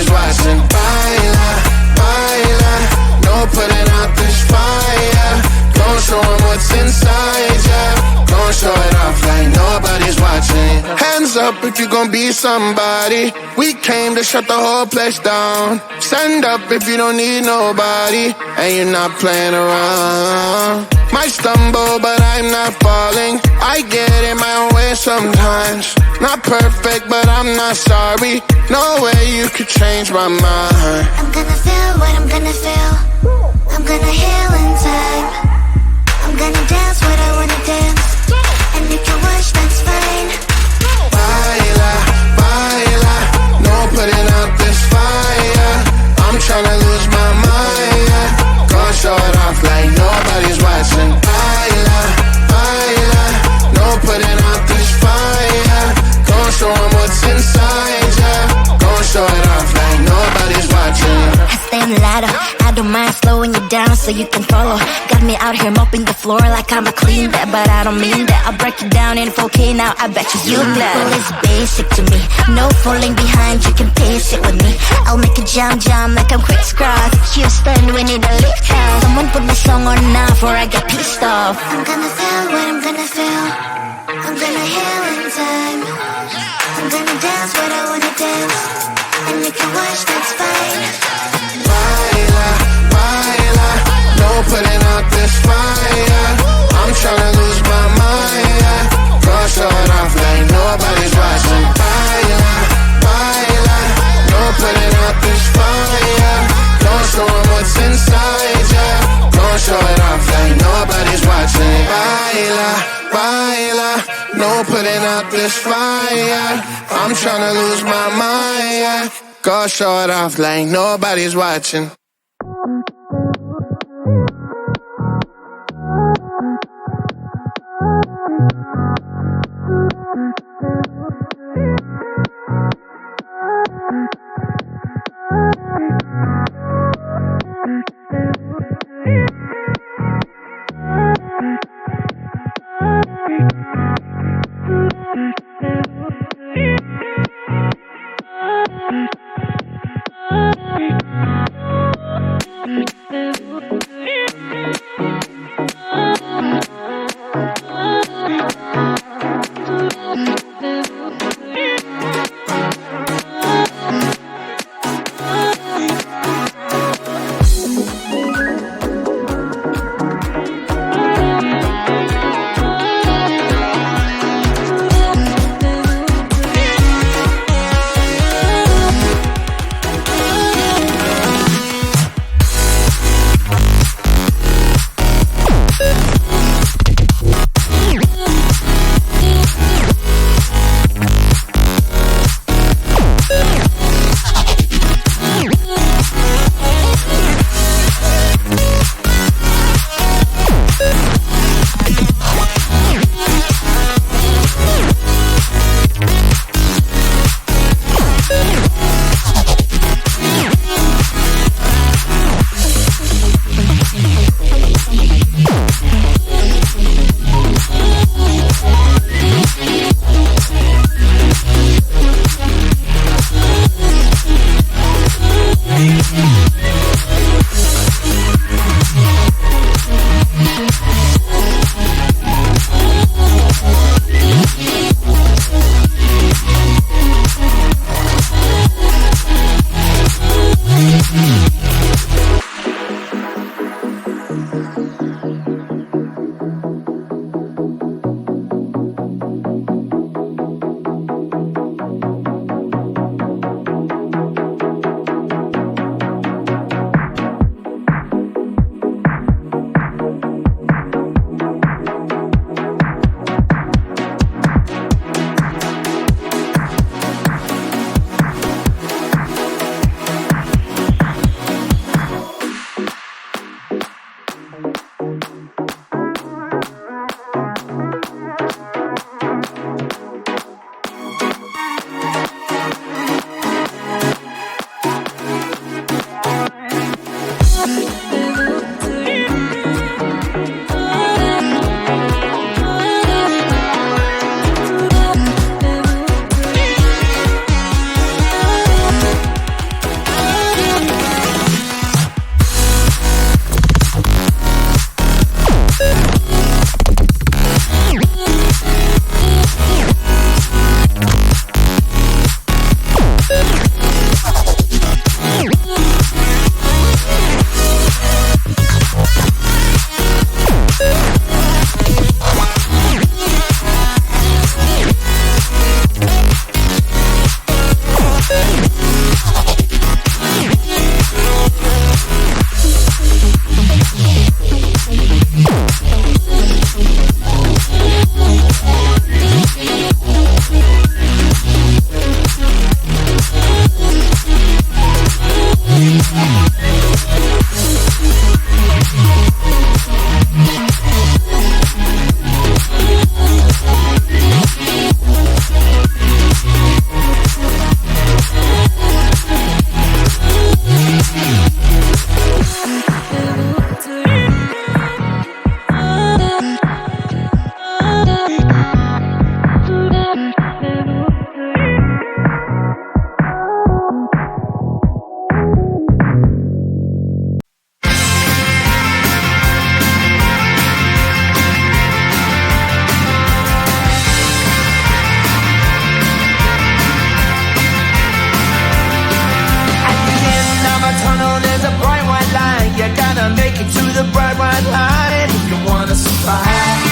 nobody's watching. Baila, baila, no putting out this fire. Gon' show 'em what's inside, yeah. Gon' show it off like nobody's watching. Hands up if you gon' be somebody. We came to shut the whole place down. Stand up if you don't need nobody and you're not playing around. Might stumble but I'm not falling. I get in my own way sometimes. Not perfect but I'm not sorry. No way you could change my mind. I'm gonna feel what I'm gonna feel. I'm gonna heal in time. I'm gonna dance what I wanna dance. And if you wish, that's fine. Baila, baila, no putting out this fire. I'm tryna lose my mind, yeah. Gon' show it off like nobody's watching. Baila, baila, no putting out this fire. Gon' show 'em what's inside, yeah. Gon' show it off like nobody's watching. I stand louder, I don't mind slowing you down so you can follow. Got me out here mopping the floor like I'm a clean that, but I don't mean that. I'll break it down in 4K now, I bet you glad. Well, it's basic to me, no falling behind, you can pace it with me. I'll make a jam like I'm crisscross. Houston, we need a lift house. Someone put my song on now before I get pissed off. I'm gonna feel what I'm gonna feel. I'm gonna heal in time. I'm gonna dance what I wanna dance. And if you wish, that's fine. Baila, baila, no putting out this fire. I'm tryna lose my mind, yeah. Gon' show it off like nobody's watching. Baila, baila, no putting out this fire. Gon' show 'em what's inside, yeah. Gon' show it off like nobody's watching. Baila, baila, no putting out this fire. I'm tryna lose my mind, yeah. Gon' show it off like nobody's watching. that line if you wanna survive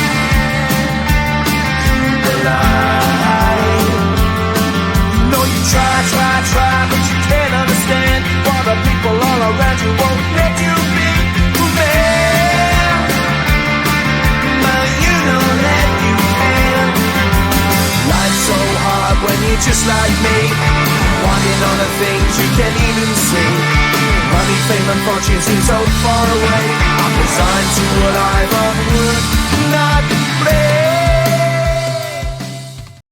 the line. You know you try, but you can't understand why the people all around you won't let you be who man. But you know that you can. Life's so hard when you're just like me, wanting all the things you can't even see. Money, fame and fortune seem so far away,